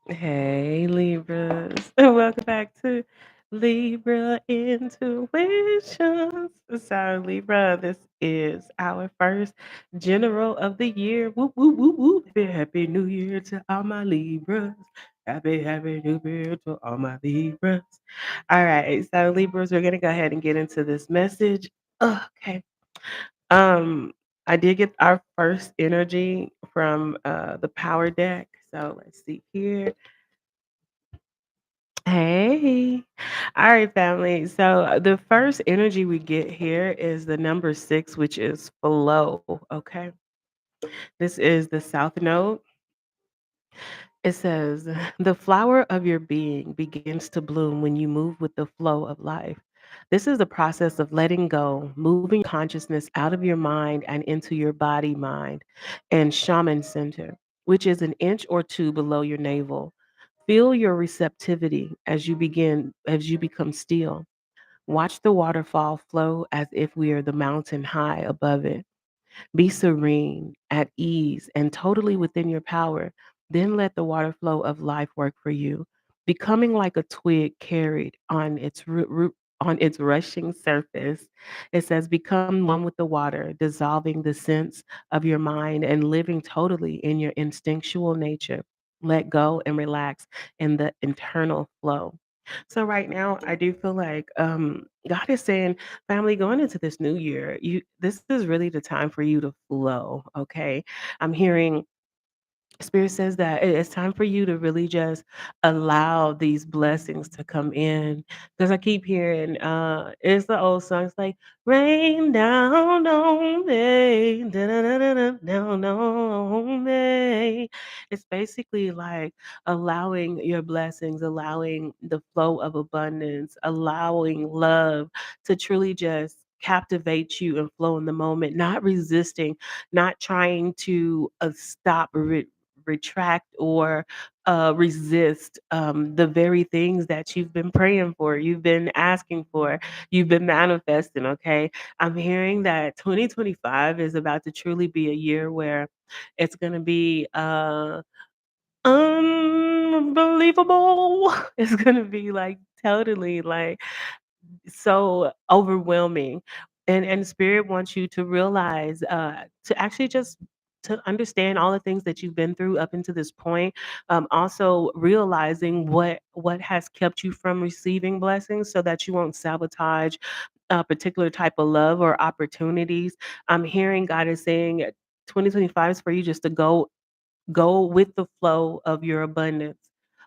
Hey, Libras. Welcome back to Libra Intuitions. So, Libra, this is our first general of the year. Whoop, whoop, whoop, whoop. Happy New Year to all my Libras. Happy New Year to all my Libras. All right. So, Libras, we're going to go ahead and get into this message. Okay. Um, I did get our first energy from the power deck. So, let's see here. Hey. All right, family. So the first energy we get here is the number 6, which is flow. Okay. This is the South Node. It says, the flower of your being begins to bloom when you move with the flow of life. This is the process of letting go, moving consciousness out of your mind and into your body mind and shaman center, which is an inch or two below your navel. Feel your receptivity as you become still. Watch the waterfall flow as if we are the mountain high above it. Be serene, at ease, and totally within your power. Then let the water flow of life work for you, becoming like a twig carried on its on its rushing surface. It says, become one with the water, dissolving the sense of your mind and living totally in your instinctual nature. Let go and relax in the internal flow. So right now, I do feel like God is saying, family, going into this new year, you this is really the time for you to flow. Okay. I'm hearing Spirit says that it's time for you to really just allow these blessings to come in. Because I keep hearing it's the old song. It's like rain down on me, down on me. It's basically like allowing your blessings, allowing the flow of abundance, allowing love to truly just captivate you and flow in the moment, not resisting, not trying to stop retract or resist the very things that you've been praying for, you've been asking for, you've been manifesting. Okay. I'm hearing that 2025 is about to truly be a year where it's going to be unbelievable. It's going to be like totally like so overwhelming. And spirit wants you to realize to actually just to understand all the things that you've been through up until this point, also realizing what has kept you from receiving blessings so that you won't sabotage a particular type of love or opportunities. I'm hearing God is saying 2025 is for you just to go with the flow of your abundance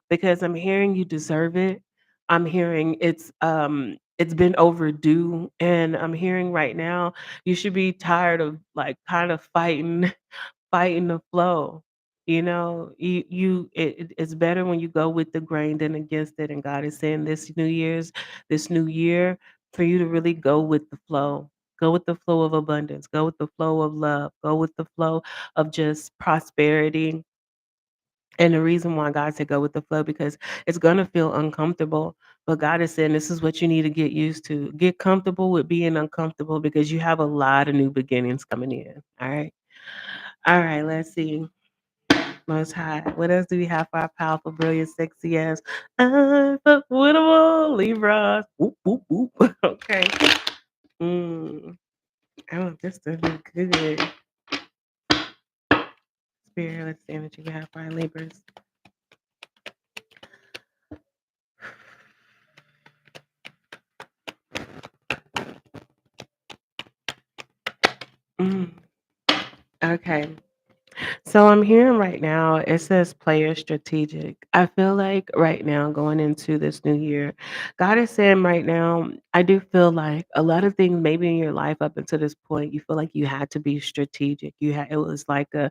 because I'm hearing you deserve it. I'm hearing it's been overdue, and I'm hearing right now you should be tired of like kind of fighting the flow. You know, it's better when you go with the grain than against it. And God is saying this new year for you to really go with the flow. Go with the flow of abundance. Go with the flow of love. Go with the flow of just prosperity, and the reason why God said go with the flow, because it's gonna feel uncomfortable, but God is saying this is what you need to get used to. Get comfortable with being uncomfortable because you have a lot of new beginnings coming in. All right. All right, let's see. Most high. What else do we have for our powerful, brilliant, sexy ass, unforgettable Libras? Whoop, whoop, whoop. Okay. Mm. Oh, this does look good. Spirit, let's see what you have for our Libras. Mm. Okay. So I'm hearing right now it says player strategic. I feel like right now going into this new year, God is saying right now, I do feel like a lot of things maybe in your life up until this point, you feel like you had to be strategic. You had it was like a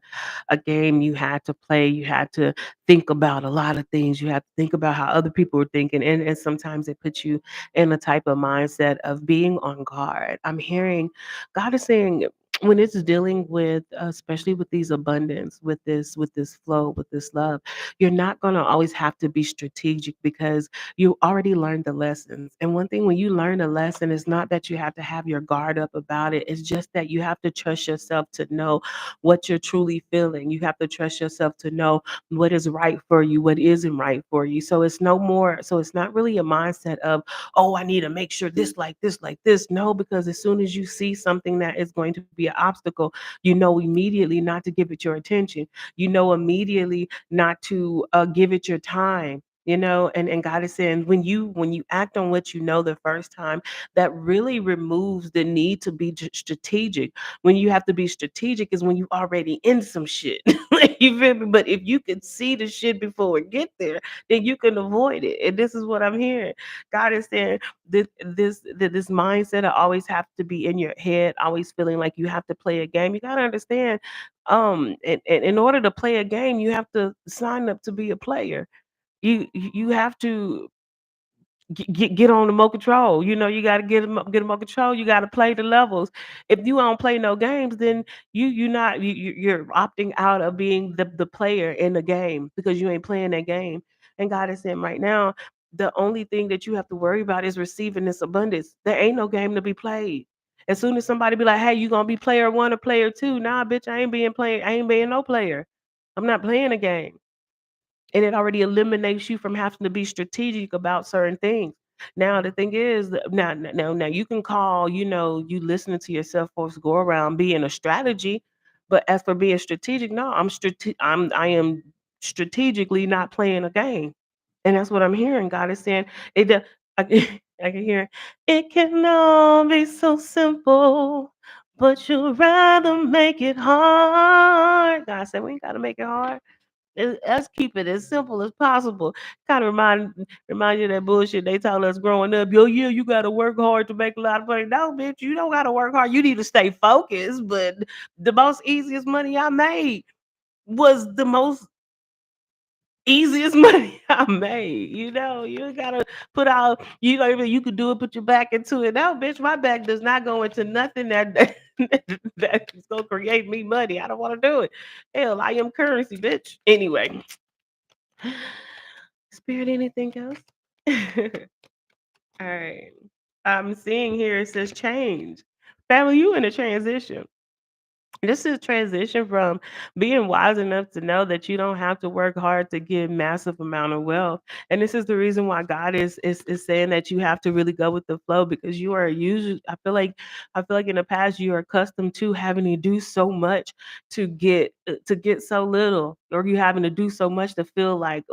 game you had to play. You had to think about a lot of things. You had to think about how other people were thinking. And sometimes it puts you in a type of mindset of being on guard. I'm hearing God is saying when it's dealing with especially with these abundance, with this flow, with this love, you're not going to always have to be strategic because you already learned the lessons. And one thing, when you learn a lesson, is not that you have to have your guard up about it. It's just that you have to trust yourself to know what you're truly feeling. You have to trust yourself to know what is right for you, what isn't right for you. So it's no more, so it's not really a mindset of, oh, I need to make sure this, like this, like this. No, because as soon as you see something that is going to be an obstacle, you know immediately not to give it your attention. You know immediately not to give it your time. And God is saying, when you act on what you know the first time, that really removes the need to be strategic. When you have to be strategic is when you already in some shit. You feel me? But if you can see the shit before it get there, then you can avoid it. And this is what I'm hearing. God is saying this mindset of always have to be in your head, always feeling like you have to play a game. You gotta understand, and in order to play a game, you have to sign up to be a player. You have to get on the remote control. You got to get remote control. You got to play the levels. If you don't play no games, then you're opting out of being the player in the game because you ain't playing that game. And God is saying right now, the only thing that you have to worry about is receiving this abundance. There ain't no game to be played. As soon as somebody be like, "Hey, you gonna be player one or player two?" Nah, bitch, I ain't being no player. I'm not playing a game. And it already eliminates you from having to be strategic about certain things. Now the thing is that now you can call, you listening to yourself force go around being a strategy, but as for being strategic, no, I am strategically not playing a game. And that's what I'm hearing. God is saying it. I, I can hear it can all be so simple, but you'd rather make it hard. God said we ain't gotta make it hard. Let's keep it as simple as possible. Kind of remind you of that bullshit they told us growing up. Yo, yeah, you gotta work hard to make a lot of money. No, bitch, you don't gotta work hard. You need to stay focused. But the most easiest money I made was the most easiest money I made. You gotta put out, you could do it, put your back into it. No, bitch, my back does not go into nothing that's gonna create me money. I don't wanna do it. Hell, I am currency, bitch. Anyway, Spirit, anything else? All right. I'm seeing here it says change. Family, you in a transition. This is transition from being wise enough to know that you don't have to work hard to get massive amount of wealth. And this is the reason why God is saying that you have to really go with the flow, because you are usually, I feel like in the past you are accustomed to having to do so much to get so little, or you having to do so much to feel like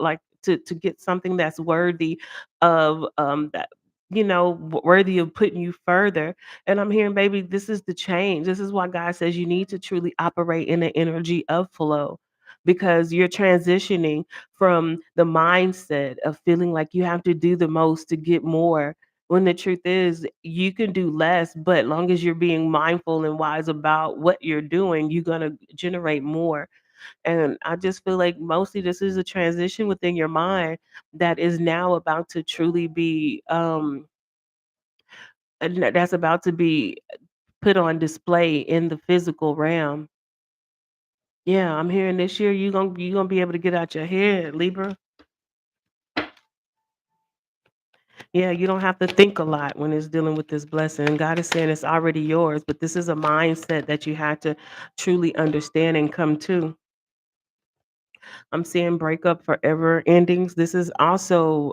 to get something that's worthy of that worthy of putting you further. And I'm hearing, baby, this is the change. This is why God says you need to truly operate in the energy of flow, because you're transitioning from the mindset of feeling like you have to do the most to get more. When the truth is, you can do less, but long as you're being mindful and wise about what you're doing, you're going to generate more. And I just feel like mostly this is a transition within your mind that is now about to truly be that's about to be put on display in the physical realm. Yeah, I'm hearing this year you gonna be able to get out your head, Libra. Yeah, you don't have to think a lot when it's dealing with this blessing. God is saying it's already yours, but this is a mindset that you have to truly understand and come to. I'm seeing breakup forever endings. This is also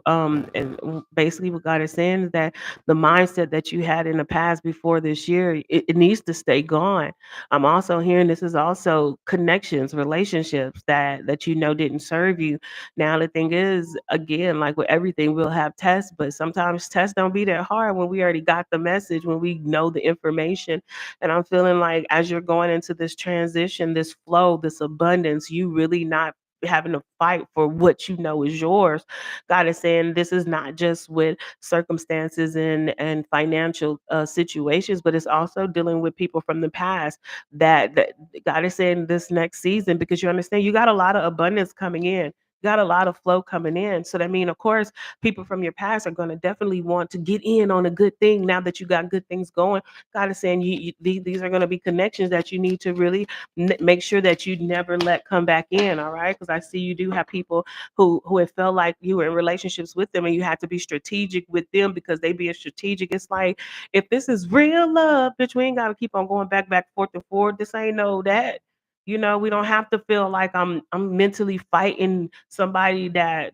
basically what God is saying is that the mindset that you had in the past before this year, it needs to stay gone. I'm also hearing this is also connections, relationships that didn't serve you. Now the thing is, again, like with everything, we'll have tests, but sometimes tests don't be that hard when we already got the message, when we know the information. And I'm feeling like as you're going into this transition, this flow, this abundance, you really not having to fight for what you know is yours. God is saying this is not just with circumstances and financial situations, but it's also dealing with people from the past that God is saying this next season, because you understand you got a lot of abundance coming in. Got a lot of flow coming in. So that mean, of course, people from your past are gonna definitely want to get in on a good thing now that you got good things going. God is saying these are gonna be connections that you need to really make sure that you never let come back in. All right, because I see you do have people who have felt like you were in relationships with them and you had to be strategic with them because they being strategic. It's like, if this is real love, bitch, we ain't gotta keep on going back, forth and forward. This ain't no that. We don't have to feel like I'm mentally fighting somebody that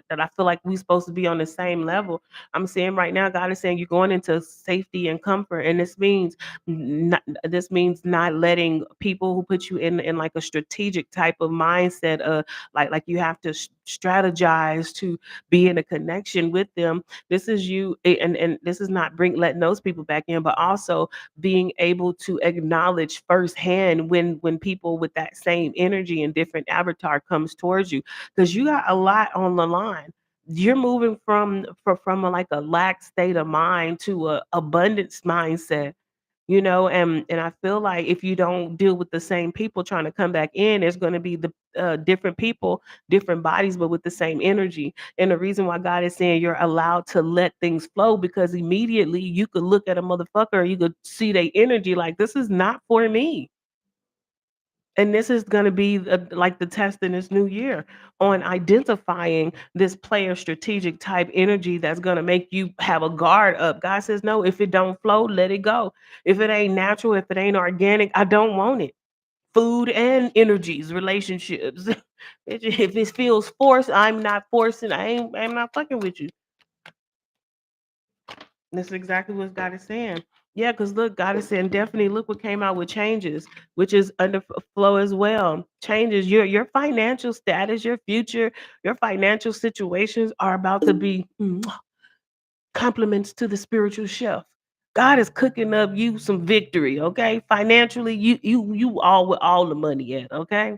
I feel like we supposed to be on the same level. I'm saying right now, God is saying you're going into safety and comfort, and this means not letting people who put you in like a strategic type of mindset, like you have to strategize to be in a connection with them. This is you, and this is not bring letting those people back in, but also being able to acknowledge firsthand when people with that same energy and different avatar comes towards you, because you got a lot on the line. You're moving from like a lack state of mind to a abundance mindset, and I feel like if you don't deal with the same people trying to come back in, there's going to be the different people, different bodies, but with the same energy. And the reason why God is saying you're allowed to let things flow, because immediately you could look at a motherfucker, you could see their energy like, this is not for me. And this is going to be like the test in this new year on identifying this player strategic type energy that's going to make you have a guard up. God says, no, if it don't flow, let it go. If it ain't natural, if it ain't organic, I don't want it. Food and energies, relationships. If it feels forced, I'm not forcing. I'm not fucking with you. That's exactly what God is saying. Yeah, because look, God is saying definitely look what came out with changes, which is under flow as well. Changes your financial status, your future, your financial situations are about to be compliments to the spiritual chef. God is cooking up you some victory, okay? Financially, you all with all the money at, okay?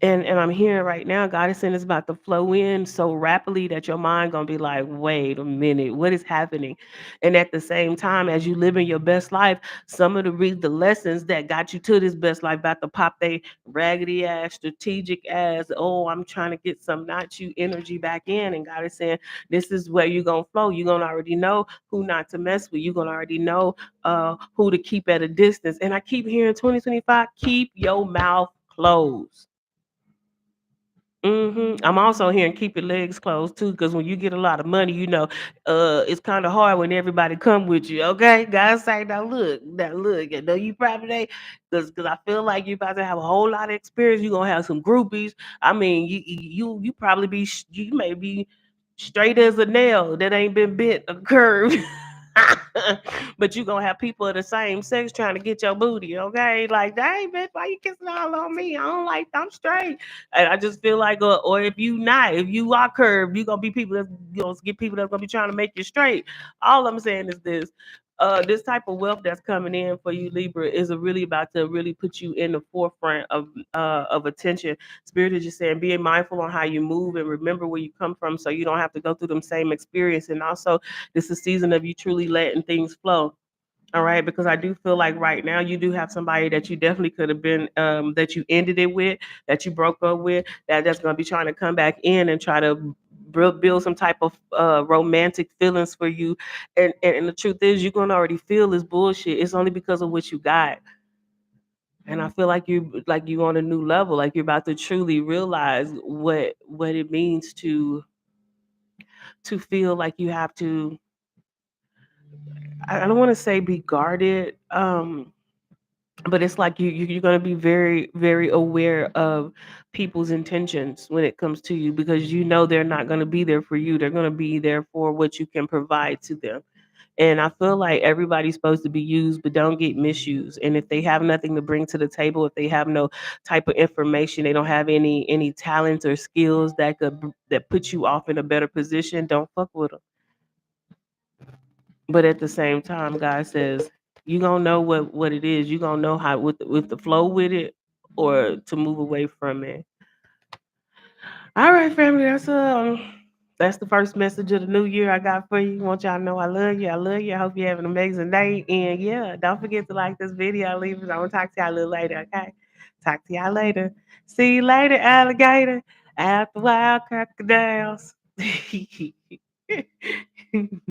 And I'm hearing right now, God is saying it's about to flow in so rapidly that your mind gonna be like, wait a minute, what is happening? And at the same time, as you live in your best life, some of the lessons that got you to this best life about to pop they raggedy ass, strategic ass, oh, I'm trying to get some not you energy back in. And God is saying, this is where you're gonna flow. You're gonna already know who not to mess with. You're gonna already know who to keep at a distance. And I keep hearing 2025, keep your mouth closed. I'm also hearing keep your legs closed too, because when you get a lot of money, it's kind of hard when everybody come with you. Okay, God say now look, I know you probably ain't, because I feel like you about to have a whole lot of experience. You gonna have some groupies. I mean, you probably you may be straight as a nail that ain't been bit a curve. But you gonna have people of the same sex trying to get your booty, okay? Like, dang, bitch, why you kissing all on me? I don't like, I'm straight. And I just feel like, or if you are curved, you gonna be people that's gonna get people that's gonna be trying to make you straight. All I'm saying is this. This type of wealth that's coming in for you, Libra, is really about to really put you in the forefront of attention. Spirit is just saying, being mindful on how you move and remember where you come from, so you don't have to go through them same experience. And also, this is a season of you truly letting things flow. All right, because I do feel like right now you do have somebody that you definitely could have been that you ended it with, that you broke up with, that's going to be trying to come back in and try to build some type of romantic feelings for you. And the truth is, you're going to already feel this bullshit. It's only because of what you got. And I feel like you on a new level, like you're about to truly realize what it means to feel like you have to. I don't want to say be guarded, but it's like you're going to be very very aware of people's intentions when it comes to you, because they're not going to be there for you. They're going to be there for what you can provide to them. And I feel like everybody's supposed to be used, but don't get misused. And if they have nothing to bring to the table, if they have no type of information, they don't have any talents or skills that put you off in a better position, don't fuck with them. But at the same time, God says you gonna know what it is. You gonna know how with the flow with it, or to move away from it. All right, family. That's the first message of the new year I got for you. Want y'all to know I love you. I love you. I hope you have an amazing day. And yeah, don't forget to like this video. Leave it. I will talk to y'all a little later. Okay. Talk to y'all later. See you later, alligator. After wild crocodiles.